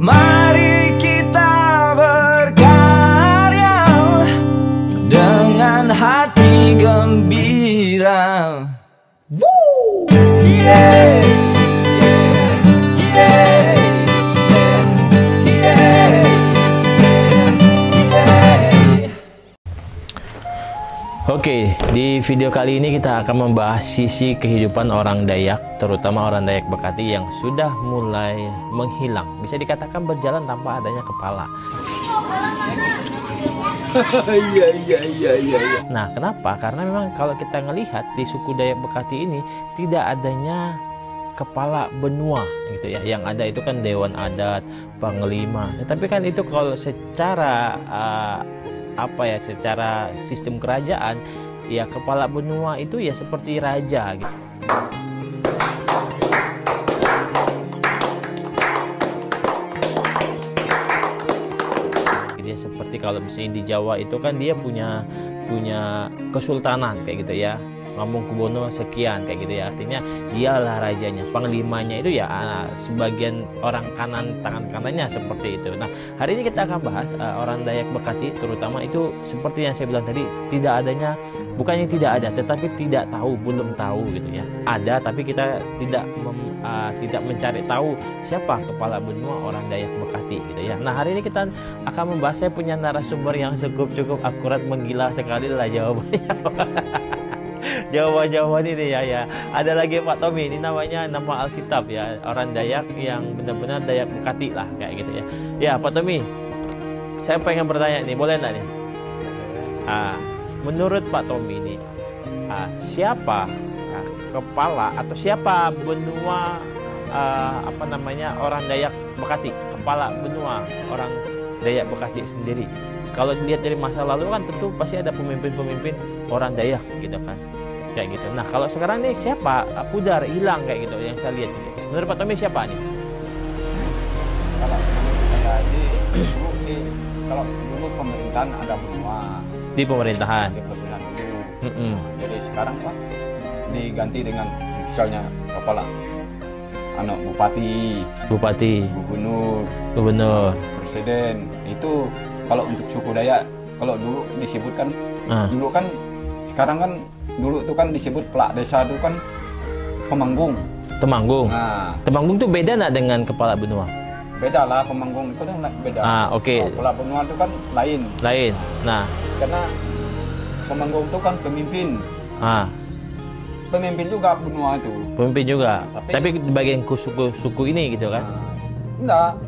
Mari kita berkarya dengan hati gembira. Woo! Yeah! Oke, di video kali ini kita akan membahas sisi kehidupan orang Dayak, terutama orang Dayak Bekati yang sudah mulai menghilang. Bisa dikatakan berjalan tanpa adanya kepala. Iya. Nah, kenapa? Karena memang kalau kita ngelihat di suku Dayak Bekati ini tidak adanya kepala benua gitu ya. Yang ada itu kan dewan adat, panglima. Tapi kan itu kalau secara secara sistem kerajaan ya, kepala benua itu ya seperti raja gitu. Dia seperti kalau misalnya di Jawa itu kan dia punya kesultanan kayak gitu ya. Hamengkubuwono sekian kayak gitu ya, artinya dialah rajanya, panglimanya itu ya sebagian orang kanan, tangan kanannya seperti itu. Nah, hari ini kita akan bahas orang Dayak Bekati, terutama itu seperti yang saya bilang tadi, tidak adanya, bukannya tidak ada, tetapi tidak tahu, belum tahu gitu ya. Ada, tapi kita tidak mencari tahu siapa kepala benua orang Dayak Bekati gitu ya. Nah, hari ini kita akan membahas, saya punya narasumber yang cukup akurat, menggila sekali lah jawabannya. Jawaban ini ya. Ada lagi Pak Tommy, ini namanya nama Alkitab ya, orang Dayak yang benar-benar Dayak Bekati lah kayak gitu ya. Ya Pak Tommy, saya pengen bertanya nih, boleh nggak nih? Menurut Pak Tommy ini, siapa kepala atau siapa benua orang Dayak Bekati, kepala benua orang Dayak Bekati sendiri? Kalau dilihat dari masa lalu kan tentu pasti ada pemimpin-pemimpin orang Dayak gitu kan, kayak gitu. Nah, kalau sekarang nih siapa pudar, hilang kayak gitu yang saya lihat gitu. Menurut Pak Tommy siapa nih? Kalau menurut saya dulu sih, kalau dulu pemerintahan ada benua Di pemerintahan. dulu. Jadi sekarang Pak diganti dengan misalnya kepala bupati, gubernur, presiden. Itu kalau untuk suku Dayak, kalau dulu disebutkan dulu kan, sekarang kan dulu itu kan disebut pelak desa itu kan Temanggung. Nah, Temanggung itu beda nggak dengan kepala benua? Beda lah, Temanggung itu kan beda. Oke. Kepala benua itu kan lain. Nah, karena Temanggung itu kan pemimpin. Pemimpin juga benua itu. Pemimpin juga. Tapi bagian suku ini gitu kan? Enggak.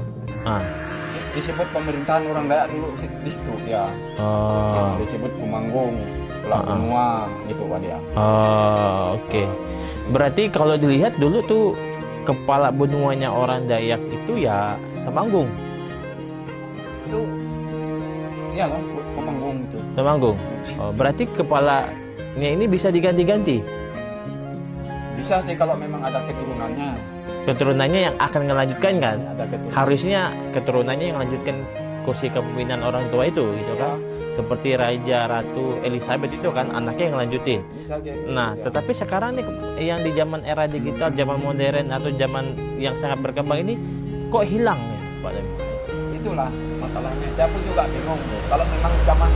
Disebut pemerintahan orang Dayak dulu di situ ya. Disebut Temanggung, pelak benua gitu Pak dia. Oke. Berarti kalau dilihat dulu tuh kepala benuanya orang Dayak itu ya Temanggung. Itu iyalah Temanggung itu. Temanggung. Berarti kepalanya ini bisa diganti-ganti. Bisa sih kalau memang ada keturunannya. Keturunannya yang akan melanjutkan kan? Ada keturunan. Harusnya keturunannya yang melanjutkan kursi kepemimpinan orang tua itu gitu kan? Seperti Raja Ratu Elizabeth itu kan anaknya yang lanjutin. Bisa gitu. Nah, tetapi sekarang nih yang di zaman era digital, zaman modern atau zaman yang sangat berkembang ini kok hilang ya, Pak Tommy? Itulah masalahnya. Saya pun juga bingung. Kalau memang zaman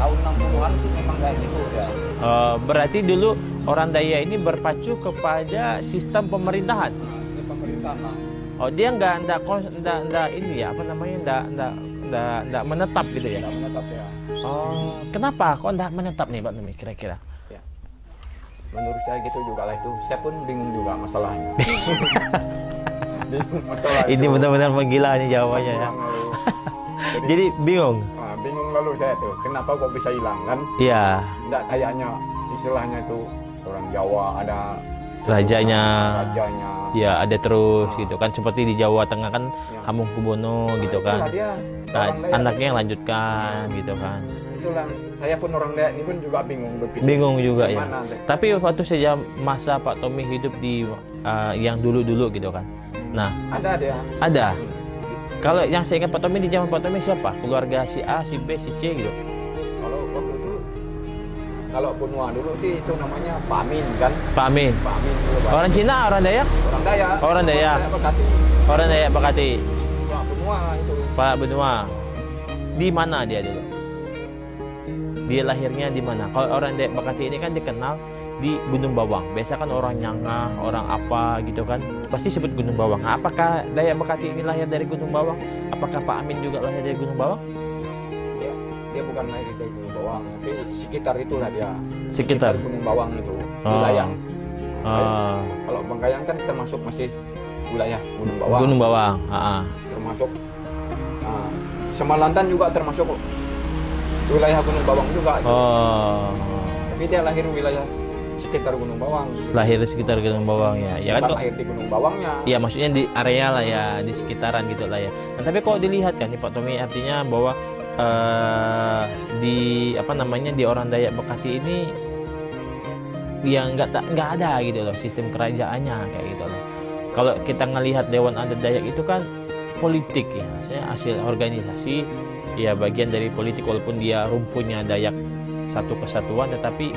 tahun 60-an itu memang kayak gitu ya. Berarti dulu orang Dayak ini berpacu kepada sistem pemerintahan. Sistem pemerintahan lah. Dia nggak ini ya, apa namanya, nggak menetap gitu ya? Nggak menetap ya. Kenapa kok nggak menetap nih Pak Tommy kira-kira? Ya. Menurut saya gitu juga lah itu. Saya pun bingung juga masalahnya. Ini benar-benar menggila nih jawabannya ya. Jadi bingung. Bingung lalu saya tuh, kenapa kok bisa hilang kan? Iya. Nggak kayaknya istilahnya itu orang Jawa ada rajanya. Ya, ada terus gitu kan, seperti di Jawa Tengah kan Hamengkubuwono gitu kan. Anaknya yang lanjutkan gitu kan. Itulah, saya pun orang Dayak ini pun juga bingung berpikir. Bingung juga ya. Mana, tapi waktu saja masa Pak Tommy hidup di yang dulu-dulu gitu kan. Nah, ada dia. Ada. Kalau yang saya ingat Pak Tommy di zaman Pak Tommy siapa? Keluarga si A, si B, si C gitu. Kalau waktu itu, kalau benua dulu sih itu namanya Pak Amin kan? Pak Amin. Pak Amin dulu. Orang Cina, orang Dayak? Orang Dayak. Orang Dayak. Orang Dayak Bekati. Benua benua itu. Kepala benua. Di mana dia dulu? Dia lahirnya di mana? Kalau orang Dayak Bekati ini kan dikenal di Gunung Bawang. Biasa kan orang Nyanga, orang apa gitu kan, pasti sebut Gunung Bawang. Apakah Dayak Bekati ini lahir dari Gunung Bawang? Apakah Pak Amin juga lahir dari Gunung Bawang? Dia bukan lahir dari Gunung Bawang, tapi sekitar itulah dia. Sekitar Gunung Bawang itu wilayah. Oh. Kalau Bangkayan kan termasuk masih wilayah Gunung Bawang. Gunung Bawang. Termasuk Semalantan juga termasuk wilayah Gunung Bawang juga. Oh. Tapi dia lahir wilayah sekitar Gunung Bawang. Lahir di sekitar Gunung Bawang ya. Ya kan kok. Lahir di Gunung Bawangnya. Ya maksudnya di area lah ya, di sekitaran gitu lah ya. Nah, tapi kalau dilihat kan nih Pak Tommy, artinya bahwa di apa namanya di orang Dayak Bekati ini yang nggak ada gitu loh sistem kerajaannya kayak gitu loh. Kalau kita ngelihat Dewan Adat Dayak itu kan politik ya, saya hasil organisasi ya, bagian dari politik walaupun dia rumputnya Dayak satu kesatuan, tetapi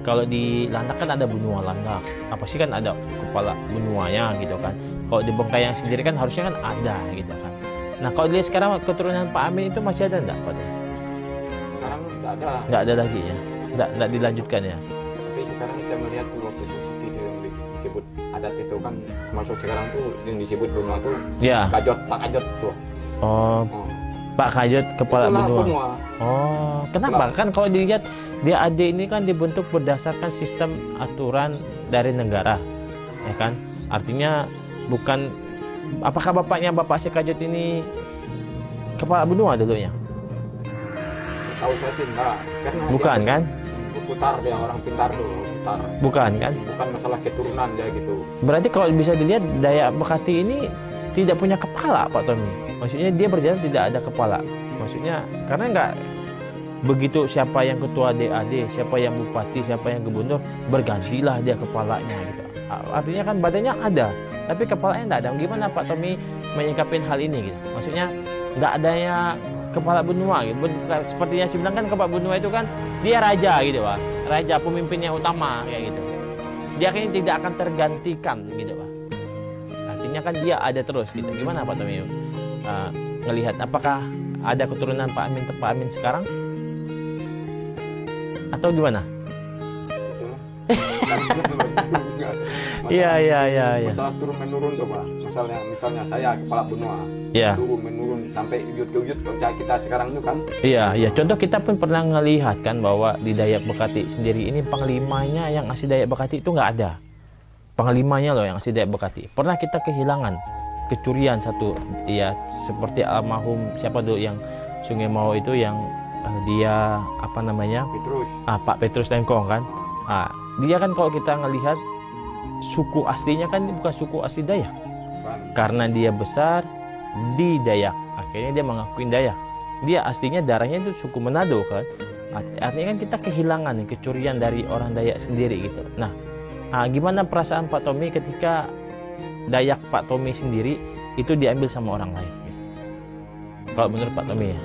kalau di Landak kan ada benua Landak, apa sih kan ada kepala benuanya gitu kan. Kalau di Bengkayang sendiri kan harusnya kan ada gitu kan. Nah kalau dilihat sekarang keturunan Pak Amin itu masih ada enggak Pak? Sekarang nggak ada. Nggak ada lagi ya, nggak dilanjutkan ya. Tapi sekarang saya melihat tuh waktu posisi yang disebut adat itu kan masuk sekarang tuh yang disebut benua tuh Ya. Kajot, Pak Kajot tuh. Oh. Pak Kajot kepala Itulah benua. Oh, kenapa? Kan kalau dilihat DAD ini kan dibentuk berdasarkan sistem aturan dari negara, ya kan? Artinya bukan, apakah bapaknya Bapak si Kajot ini kepala benua dulunya? Tahu saya sih enggak. Karena Bukan dia kan? Putar, dia orang pintar dulu, putar. Bukan kan? Bukan masalah keturunan dia gitu. Berarti kalau bisa dilihat Dayak Bekati ini tidak punya kepala Pak Tommy. Maksudnya dia berjalan tidak ada kepala. Maksudnya karena nggak begitu siapa yang ketua DAD, siapa yang bupati, siapa yang gubernur, bergantilah dia kepalanya gitu. Artinya kan badannya ada, tapi kepalanya nggak ada. Gimana Pak Tommy menyikapin hal ini gitu? Maksudnya nggak adanya kepala benua gitu. Seperti yang saya bilang kan, kepala benua itu kan dia raja gitu Pak. Raja pemimpinnya utama kayak gitu. Dia akhirnya tidak akan tergantikan gitu Pak. Artinya kan dia ada terus gitu. Gimana Pak Tommy ngelihat apakah ada keturunan Pak Amin sekarang atau gimana? Iya. Masalah turun menurun tuh Pak. Misalnya saya kepala benua. Iya. Turun menurun sampai wujud kerja kita sekarang itu kan. Iya. Contoh kita pun pernah ngelihat kan bahwa di Dayak Bekati sendiri ini panglimanya yang asli Dayak Bekati itu nggak ada. Panglimanya loh yang asli Dayak Bekati. Pernah kita kehilangan, kecurian satu, ya seperti almarhum siapa tuh yang Sungai Mau itu yang dia apa namanya? Petrus. Pak Petrus Lengkong kan. Dia kan kalau kita ngelihat suku aslinya kan bukan suku asli Dayak. Karena dia besar di Dayak, akhirnya dia mengakuin Dayak. Dia aslinya darahnya itu suku Manado kan. Artinya kan kita kehilangan nih, kecurian dari orang Dayak sendiri gitu. Nah, gimana perasaan Pak Tommy ketika Dayak Pak Tommy sendiri itu diambil sama orang lain gitu? Kalau menurut Pak Tommy ya,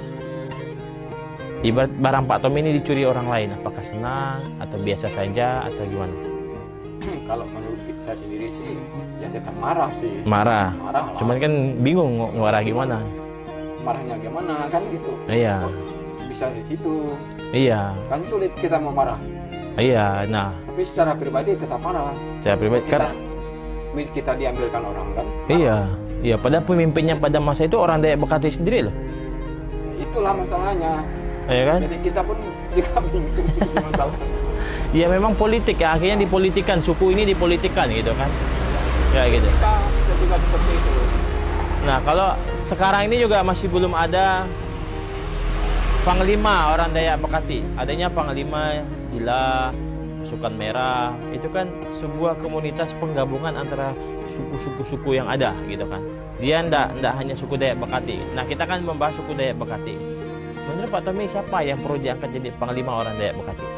ibarat barang Pak Tommy ini dicuri orang lain, apakah senang atau biasa saja atau gimana? Kalau menurut saya sendiri sih ya tetap marah sih. Marah. Lah. Cuman kan bingung marah gimana. Marahnya gimana kan gitu. Iya. Bisa di situ. Iya. Kan sulit kita mau marah. Iya. Nah. Tapi secara pribadi tetap marah. Secara pribadi kan. Kita diambilkan orang kan. Iya. Iya. Padahal pemimpinnya pada masa itu orang Dayak Bekati sendiri loh. Itulah masalahnya. Iya kan? Jadi kita pun juga bingung masalah. Ya memang politik ya, akhirnya dipolitikan, suku ini dipolitikan gitu kan. Ya gitu. Kita juga seperti itu. Nah, kalau sekarang ini juga masih belum ada panglima orang Dayak Bekati. Adanya panglima Jila, Pasukan Merah. Itu kan sebuah komunitas penggabungan antara suku-suku yang ada gitu kan. Dia ndak hanya suku Dayak Bekati. Nah, kita kan membahas suku Dayak Bekati. Menurut Pak Tommy, siapa yang perlu diangkat jadi panglima orang Dayak Bekati?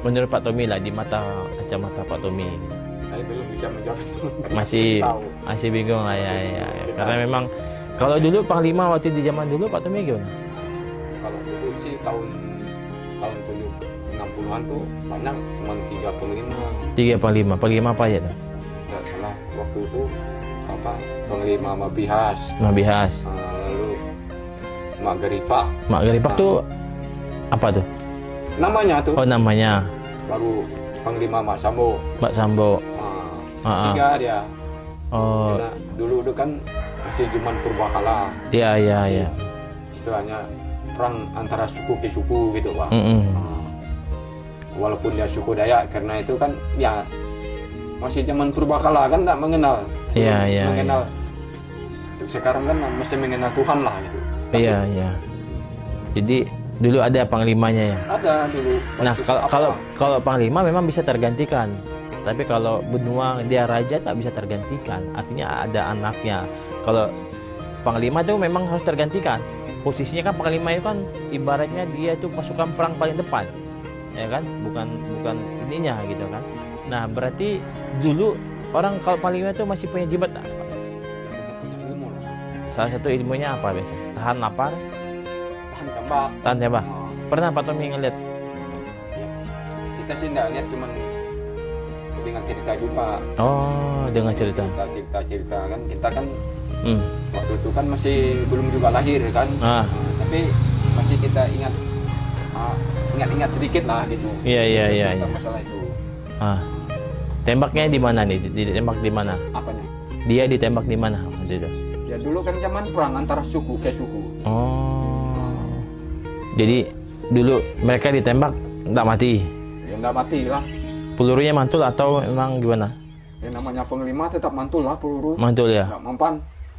Menurut Pak Tommy lah, di kacamata Pak Tommy. Saya belum bisa menjawab itu. Masih bingung lah ya. Karena memang kalau dulu panglima waktu di zaman dulu Pak Tommy gimana? Kalau dulu sih tahun 60-an tuh banyak, cuma 3 panglima. 3 panglima. Panglima apa ya? Tidak salah waktu itu apa? Panglima Mabihas. Mabihas. Lalu Mak Geripak. Mak Geripak tuh apa tuh? Namanya tuh. Oh, namanya. Baru Panglima Mak Sambo. Mak Sambo. Tiga dia. Oh. Karena dulu itu kan masih zaman purbakala. Iya, iya, iya. Istilahnya perang antara suku ke suku gitu, Pak. Walaupun dia suku Dayak, karena itu kan ya masih zaman purbakala kan tak mengenal. Iya, iya. Mengenal. Untuk sekarang kan masih mengenal Tuhan lah gitu. Iya, iya. Jadi dulu ada panglimanya ya. Ada dulu. Nah, kalau panglima memang bisa tergantikan. Tapi kalau benua dia raja tak bisa tergantikan. Artinya ada anaknya. Kalau panglima itu memang harus tergantikan. Posisinya kan panglima itu kan ibaratnya dia itu pasukan perang paling depan. Ya kan? Bukan ininya gitu kan. Nah, berarti dulu orang kalau panglima itu masih punya jimat tak? Salah satu ilmunya apa biasa? Tahan lapar, tahan tembak. Tahan tembak. Pernah Pak Tommy ngeliat? Ya, kita sih nggak lihat, cuman dengan cerita juga. Oh, dengan cerita kan kita kan waktu itu kan masih belum juga lahir kan. Tapi masih kita ingat sedikit lah gitu. Iya. Masalah itu. Tembaknya di mana nih? Ditembak di mana? Apanya? Dia ditembak di mana waktu itu? Ya dulu kan zaman perang antara suku ke suku. Oh. Jadi dulu mereka ditembak enggak mati. Ya enggak mati lah. Pelurunya mantul atau memang gimana? Yang namanya panglima tetap mantul lah peluru. Mantul ya? Nggak mempan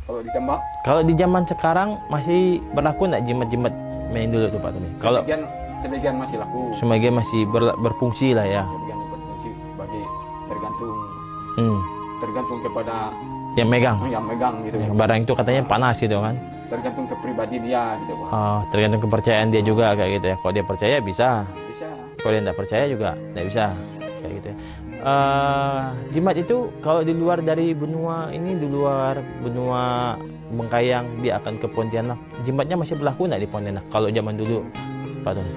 kalau ditembak. Kalau di zaman sekarang masih berlaku nggak jimat-jimat main dulu tuh Pak Tommy? Kalau sebagian masih laku. Sebagian masih berfungsi lah ya. Sebagian berfungsi bagi tergantung kepada yang megang. Yang megang gitu. Yang barang itu katanya panas gitu kan? Tergantung ke pribadi dia gitu. Oh, tergantung kepercayaan dia juga kayak gitu ya. Kalau dia percaya bisa. Kalau dia tidak percaya juga tidak bisa. Kayak gitu ya. Jimat itu kalau di luar dari benua ini, di luar benua Bengkayang, dia akan ke Pontianak. Jimatnya masih berlaku nggak di Pontianak kalau zaman dulu Pak Tommy?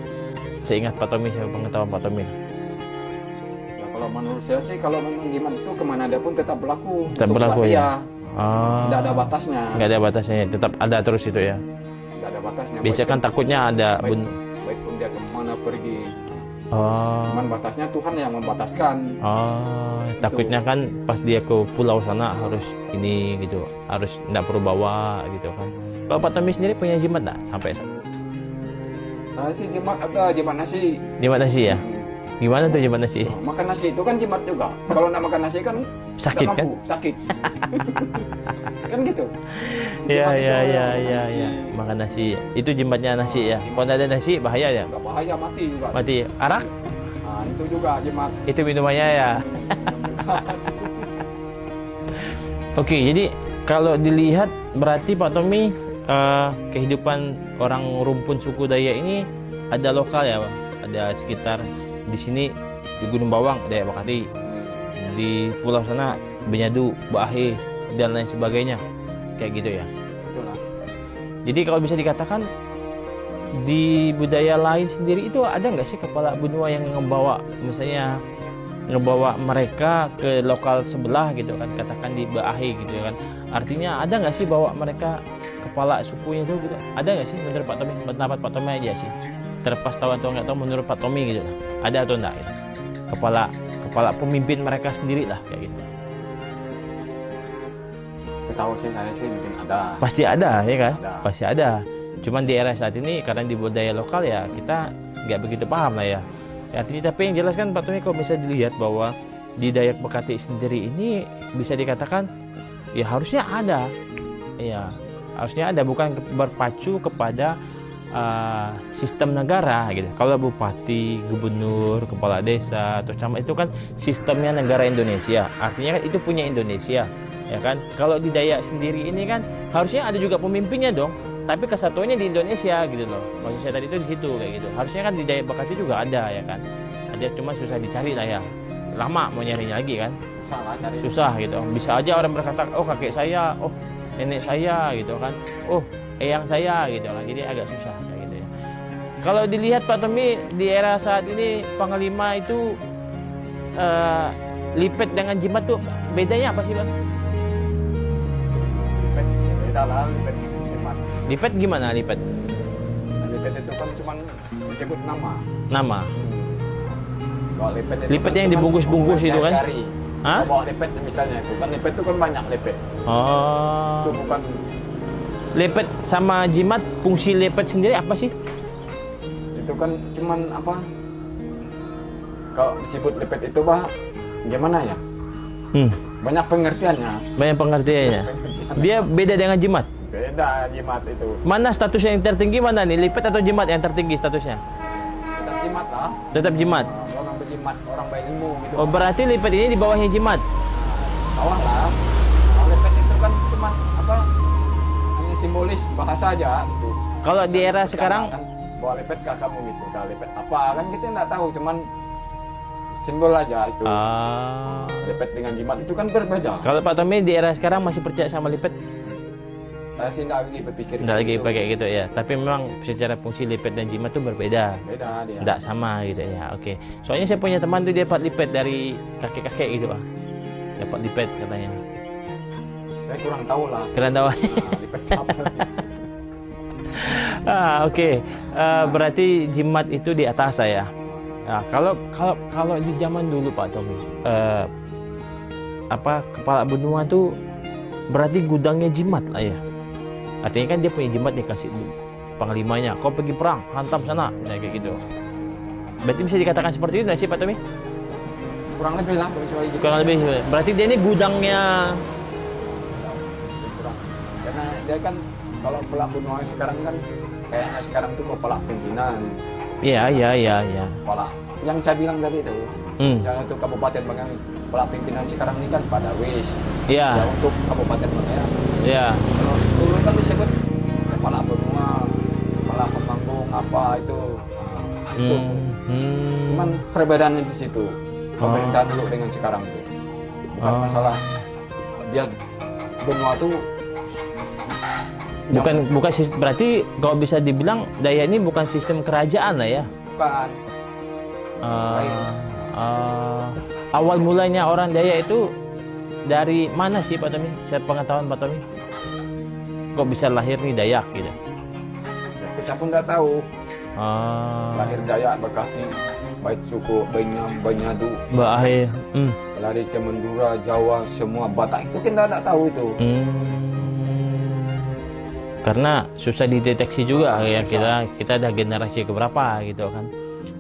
Seingat Pak Tommy, saya pengetahuan Pak Tommy. Ya, kalau menurut saya sih kalau memang jimat itu kemana dia pun tetap berlaku. Tetap berlaku ya. Tidak ada batasnya. Nggak ada batasnya, tetap ada terus itu ya. Nggak ada batasnya. Biasanya kan takutnya ada baik pun dia kemana pergi. Oh. Cuman batasnya Tuhan yang membataskan. Oh, gitu. Takutnya kan pas dia ke pulau sana harus ini gitu, harus tidak perlu bawa gitu kan. Kalau Pak Tommy sendiri punya jimat nggak sampai sana? Sih jimat ada, jimat nasi. Jimat nasi ya? Gimana tuh jimat nasi? Makan nasi itu kan jimat juga. Kalau nggak makan nasi kan sakit kan? Sakit. Kan gitu. Iya. Makan nasi. Itu jimatnya nasi ya. Kalau ada nasi bahaya ya? Nggak bahaya, mati juga. Mati. Arak? Nah, itu juga jimat. Itu minumannya ya. Oke, jadi kalau dilihat berarti Pak Tommy kehidupan orang rumpun suku Dayak ini ada lokal ya, Pak? Ada sekitar di sini di Gunung Bawang, Dayak Bakati. Di pulau sana Benyadu, Baahe dan lain sebagainya. Kayak gitu ya. Betul lah. Jadi kalau bisa dikatakan di budaya lain sendiri itu ada nggak sih kepala benua yang ngebawa, misalnya ngebawa mereka ke lokal sebelah gitu kan, katakan di Baahe gitu kan. Artinya ada nggak sih bawa mereka kepala sukunya itu gitu? Ada nggak sih menurut Pak Tommy? Pendapat Pak Tommy aja sih. Terlepas tahu atau nggak tahu menurut Pak Tommy gitu. Ada atau enggak gitu? Kepala pemimpin mereka sendiri lah kayak gitu. Tahu sih, saya sih mungkin ada. Pasti ada ya kan? Ada. Pasti ada. Cuman di era saat ini karena di budaya lokal ya kita nggak begitu paham lah ya. Artinya tapi yang jelas kan Pak Tommy kalau bisa dilihat bahwa di Dayak Bakati sendiri ini bisa dikatakan ya harusnya ada. Ya, harusnya ada, bukan berpacu kepada sistem negara gitu. Kalau bupati, gubernur, kepala desa atau camat itu kan sistemnya negara Indonesia. Artinya kan itu punya Indonesia. Ya kan, kalau di Dayak sendiri ini kan harusnya ada juga pemimpinnya dong, tapi kesatuannya di Indonesia gitu loh. Maksud saya tadi itu di situ kayak gitu. Harusnya kan di Dayak Bakati juga ada ya kan, ada, cuma susah dicari lah ya, lama mau nyarinya lagi kan, susah gitu. Bisa aja orang berkata oh kakek saya, oh nenek saya gitu kan, oh eyang saya gitu kan, jadi agak susah kayak gitu ya. Kalau dilihat Pak Tommy di era saat ini panglima itu lipet dengan jimat tuh bedanya apa sih Bang? lah lipet jimat. Lipet gimana lipet? Lipet itu kan cuma disebut nama. Nama. Kalau lipet itu Lipet kan yang cuman dibungkus-bungkus itu kan? sehari-hari. Hah? Bawa lipet misalnya itu kan lipet itu kan banyak lipet. Oh. Itu bukan Lipet sama jimat, fungsi lipet sendiri apa sih? itu kan cuman apa? Kalau disebut lipet itu bah gimana ya? Banyak pengertiannya. Banyak pengertiannya. Dia beda dengan jimat. Beda jimat itu. Mana statusnya yang tertinggi mana nih? Lipet atau jimat yang tertinggi statusnya? Tetap jimat lah. Tetap jimat. Orang berjimat, orang berilmu gitu. Oh, berarti lipet ini di bawahnya jimat. Bawah lah. Nah, lipet itu kan cuman apa? Ini simbolis bahasa aja gitu. Kalau di era Misalnya sekarang kan, bawa lipet ke kamu gitu. Kalau lipet apa kan kita nggak tahu, cuman simbol aja itu. Lipet dengan jimat itu kan berbeda. Kalau Pak Tommy di era sekarang masih percaya sama lipet? Saya sih nggak lagi berpikir. Nggak lagi gitu. pakai gitu ya. Tapi memang secara fungsi lipet dan jimat itu berbeda. Beda dia. Nggak sama gitu ya. Oke. Soalnya saya punya teman tuh dia dapat lipet dari kakek-kakek gitu ah. Dapat lipet katanya. Saya kurang tahu lah. Keren tahu. Nah, lipet apa? Oke. Berarti jimat itu di atas saya. Nah, kalau di zaman dulu Pak Tommy, kepala benua tuh berarti gudangnya jimat lah ya. Artinya kan dia punya jimat nih kasih panglimanya. Kau pergi perang, hantam sana, kayak gitu. Berarti bisa dikatakan seperti itu nggak sih Pak Tommy? Kurang lebih lah soal gitu. Kurang lebih. Berarti dia ini gudangnya. Kurang. Karena dia kan kalau pelak benua sekarang kan kayaknya sekarang tuh kepala pimpinan. Iya. Kepala yang saya bilang tadi itu. Misalnya untuk Kabupaten Bangka, kepala pimpinan sekarang ini kan pada wis. Iya. Ya untuk Kabupaten Bangka. Iya. Kalau dulu kan disebut kepala benua, kepala pemanggung apa itu. Itu. Cuman perbedaannya di situ. Pemerintahan dulu dengan sekarang tuh. Bukan masalah dia benua tuh bukan berarti kalau bisa dibilang Dayak ini bukan sistem kerajaan lah ya. bukan. Awal mulanya orang Dayak itu dari mana sih Pak Tommy? Saya pengetahuan Pak Tommy. Kok bisa lahir nih Dayak gitu? Ya, kita pun nggak tahu. Lahir Dayak Bekasi, baik suku Benyam, Banyadu, Bahaya. dari Cemendura, Jawa, semua Batak itu kita nggak tahu itu. Karena susah dideteksi juga ya, kita ada generasi keberapa gitu kan.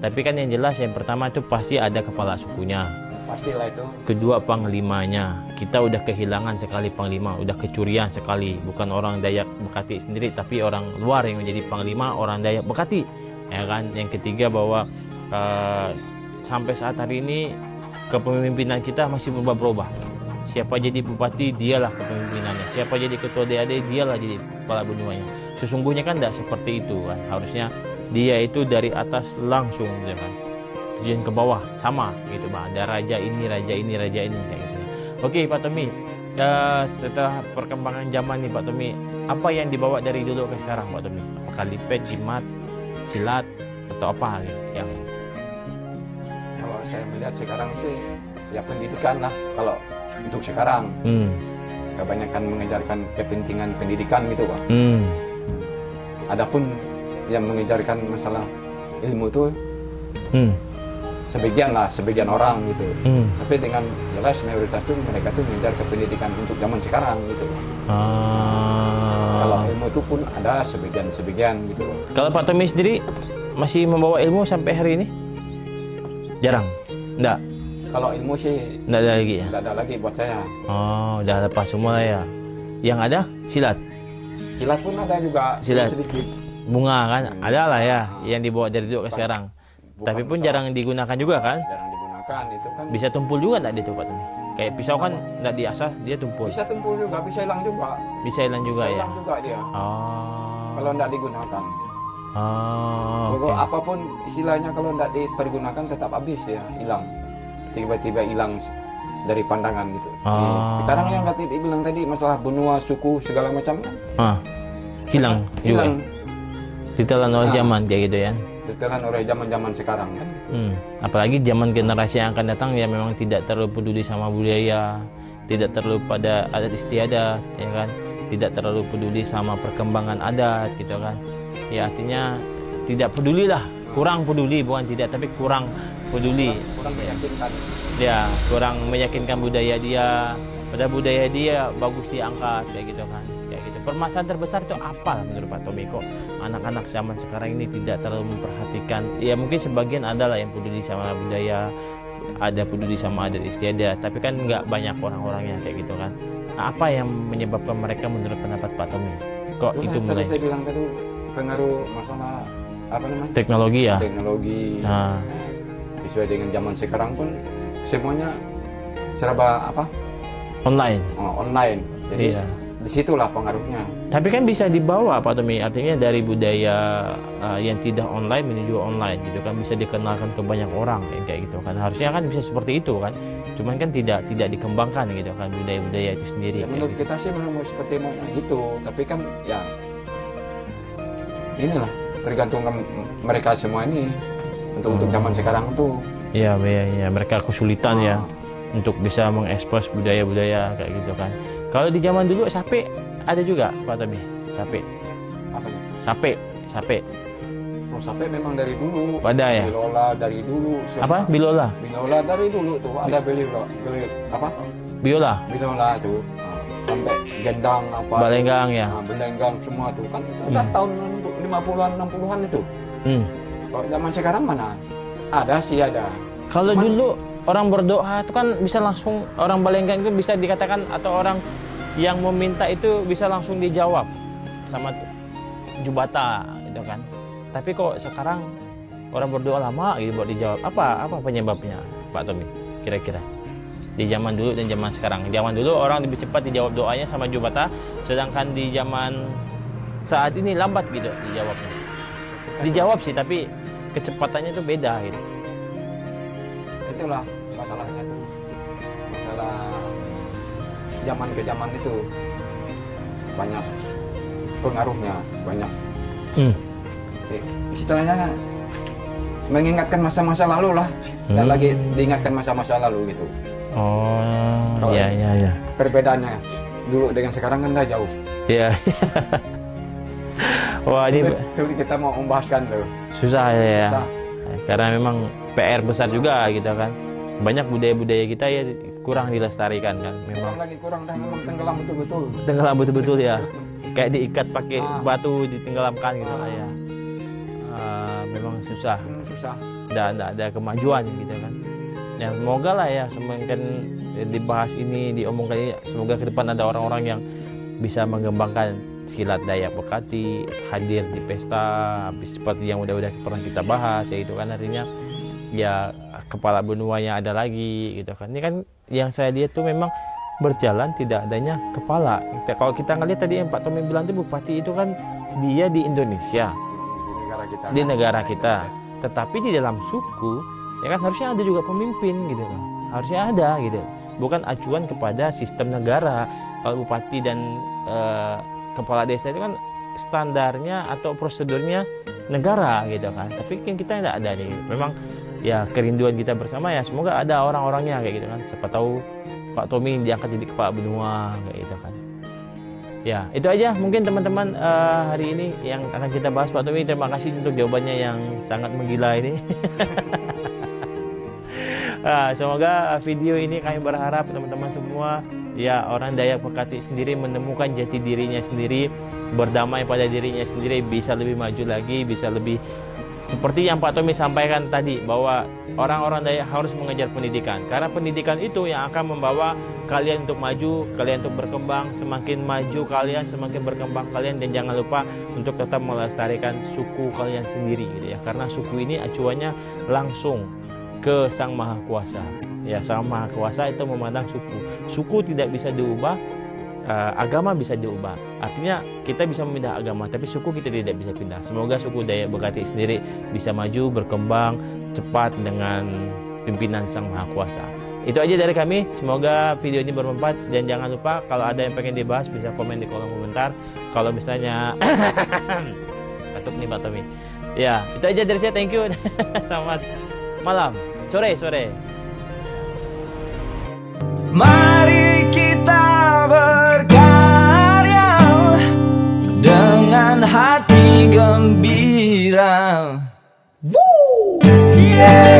Tapi kan yang jelas yang pertama itu pasti ada kepala sukunya. Pastilah itu. Kedua panglimanya. Kita udah kehilangan sekali panglima, udah kecurian sekali. Bukan orang Dayak Bekati sendiri, tapi orang luar yang menjadi panglima orang Dayak Bekati. Ya kan. Yang ketiga bahwa sampai saat hari ini kepemimpinan kita masih berubah-ubah. Siapa jadi bupati, dialah kepemimpinannya. Siapa jadi ketua DAD, dialah jadi kepala benuanya. Sesungguhnya kan tidak seperti itu kan. Harusnya dia itu dari atas langsung, gitu kan. Terjun ke bawah sama gitu, Bang. Ada raja ini kayak gitu. Oke, Pak Tommy. Setelah perkembangan zaman nih Pak Tommy, apa yang dibawa dari dulu ke sekarang Pak Tommy? Apakah lipet, jimat, silat atau apa gitu? Yang Kalau saya melihat sekarang sih ya pendidikan lah. Kalau untuk sekarang kebanyakan mengejarkan kepentingan pendidikan gitu Pak. Adapun yang mengejarkan masalah ilmu itu sebagian orang gitu. Tapi dengan jelas mayoritas itu mereka tuh mengejar ke pendidikan untuk zaman sekarang gitu. Kalau ilmu itu pun ada sebagian gitu. Kalau Pak Tommy sendiri masih membawa ilmu sampai hari ini? Jarang? Enggak? Kalau ilmu sih enggak ada lagi ya? Enggak ada lagi buat saya. Oh, udah lepas semua ya. Yang ada silat. Silat pun ada juga silat. Sedikit. Bunga kan? Ada lah ya yang dibawa dari dulu ke sekarang. Tapi pun jarang digunakan juga kan? Jarang digunakan itu kan. Bisa tumpul juga enggak itu Pak Tommy? Kayak pisau kan enggak diasah, dia tumpul. Bisa tumpul juga, bisa hilang juga. Bisa hilang juga bisa ya. Hilang juga dia. Kalau enggak digunakan. Okay. Apapun istilahnya kalau enggak dipergunakan tetap habis dia, hilang. Tiba-tiba hilang dari pandangan gitu. Sekarang yang tadi dibilang tadi masalah benua, suku segala macam hilang juga. Ditelan oleh zaman kayak gitu ya. Ditelan oleh zaman sekarang kan. Apalagi zaman generasi yang akan datang ya memang tidak terlalu peduli sama budaya, tidak terlalu pada adat istiadat ya kan. tidak terlalu peduli sama perkembangan adat gitu kan. Ya artinya tidak pedulilah, kurang peduli, bukan tidak tapi kurang peduli. Kurang meyakinkan. Ya, kurang meyakinkan budaya dia. Pada budaya dia bagus diangkat kayak gitu kan. Kayak gitu. Permasalahan terbesar itu apa menurut Pak Tommy, kok anak-anak zaman sekarang ini tidak terlalu memperhatikan? Ya mungkin sebagian adalah yang peduli sama budaya, ada peduli sama adat istiadat, tapi kan nggak banyak orang-orang yang kayak gitu kan. Nah, apa yang menyebabkan mereka menurut pendapat Pak Tommy? Kok Itulah, itu mulai? Saya bilang tadi pengaruh masalah apa namanya? Teknologi ya. Teknologi. Nah, Sesuai dengan zaman sekarang pun semuanya serba apa? online. Online. Jadi Iya. disitulah pengaruhnya. Tapi kan bisa dibawa Pak Tommy, artinya dari budaya yang tidak online menuju online gitu kan, bisa dikenalkan ke banyak orang kayak gitu kan. Harusnya kan bisa seperti itu kan. Cuman kan tidak dikembangkan gitu kan budaya-budaya itu sendiri. Ya, menurut gitu. kita sih memang seperti mau gitu, tapi kan ya inilah tergantung mereka semua ini untuk zaman sekarang tuh. Iya, mereka kesulitan ya untuk bisa mengekspos budaya-budaya kayak gitu kan. Kalau di zaman dulu sape ada juga Pak Tommy, sape. Apa nih? Sape. Oh, sape memang dari dulu. Ada ya? Bilola dari dulu. Apa? Bilola. Bilola dari dulu tuh ada apa? Biola. Bilola tuh. Sampai gendang apa? Balenggang ya. Nah, belenggang semua tuh kan udah tahun 50-an 60-an itu. Kalau zaman sekarang mana? Ada sih ada. Kalau dulu orang berdoa itu kan bisa langsung, orang Balenggang itu bisa dikatakan, atau orang yang meminta itu bisa langsung dijawab sama Jubata gitu kan. Tapi kok sekarang orang berdoa lama gitu buat dijawab. Apa penyebabnya Pak Tommy kira-kira? Di zaman dulu dan zaman sekarang. Zaman dulu orang lebih cepat dijawab doanya sama Jubata, sedangkan di zaman saat ini lambat gitu dijawabnya. Dijawab sih tapi kecepatannya itu beda gitu. Itulah masalahnya tuh. Masalah zaman ke zaman itu banyak pengaruhnya, banyak. Istilahnya mengingatkan masa-masa lalu lah. Dan lagi diingatkan masa-masa lalu gitu. Oh, iya. Perbedaannya dulu dengan sekarang kan udah jauh. Iya. Wah, ini sulit kita mau membahaskan tuh. Susah ya. Susah. Karena memang PR besar juga gitu kan. Banyak budaya-budaya kita ya kurang dilestarikan kan. Memang Kurang dah memang tenggelam betul-betul. Tenggelam betul-betul ya. Kayak diikat pakai batu ditenggelamkan gitu lah ya. Memang susah. Susah. Dan ada kemajuan gitu kan. Ya semoga lah ya semakin dibahas ini, diomongkan ini, semoga ke depan ada orang-orang yang bisa mengembangkan silat Dayak Bekati, hadir di pesta seperti yang udah pernah kita bahas, yaitu kan artinya ya kepala benuanya ada lagi gitu kan. Ini kan yang saya lihat tuh memang berjalan tidak adanya kepala. Kalau kita ngelihat tadi yang Pak Tommy bilang tuh bupati itu kan dia di Indonesia, di negara kita, tetapi di dalam suku ya kan harusnya ada juga pemimpin gitu kan, harusnya ada gitu, bukan acuan kepada sistem negara. Kalau bupati dan kepala desa itu kan standarnya atau prosedurnya negara gitu kan, tapi kan kita tidak ada nih. Memang ya kerinduan kita bersama ya semoga ada orang-orangnya kayak gitu kan. Siapa tahu Pak Tommy diangkat jadi kepala benua kayak gitu kan. Ya itu aja mungkin teman-teman hari ini yang akan kita bahas. Pak Tommy, terima kasih untuk jawabannya yang sangat menggila ini. Semoga video ini kami berharap teman-teman semua ya orang Dayak Bekati sendiri menemukan jati dirinya sendiri, berdamai pada dirinya sendiri, bisa lebih maju lagi, bisa lebih seperti yang Pak Tommy sampaikan tadi, bahwa orang-orang Dayak harus mengejar pendidikan, karena pendidikan itu yang akan membawa kalian untuk maju, kalian untuk berkembang. Semakin maju kalian, semakin berkembang kalian, dan jangan lupa untuk tetap melestarikan suku kalian sendiri gitu ya, karena suku ini acuannya langsung ke Sang Maha Kuasa. Ya, Sang Maha Kuasa itu memandang suku. Suku tidak bisa diubah, agama bisa diubah. Artinya kita bisa memindah agama, tapi suku kita tidak bisa pindah. Semoga suku Dayak Bekati sendiri bisa maju, berkembang cepat dengan pimpinan Sang Maha Kuasa. Itu aja dari kami. Semoga video ini bermanfaat, dan jangan lupa kalau ada yang pengen dibahas bisa komen di kolom komentar. Kalau misalnya batuk nih Pak Tommy. Ya, itu aja dari saya. Thank you. Selamat malam. Sore. Mari kita berkarya. gembira. Woo! Yeah!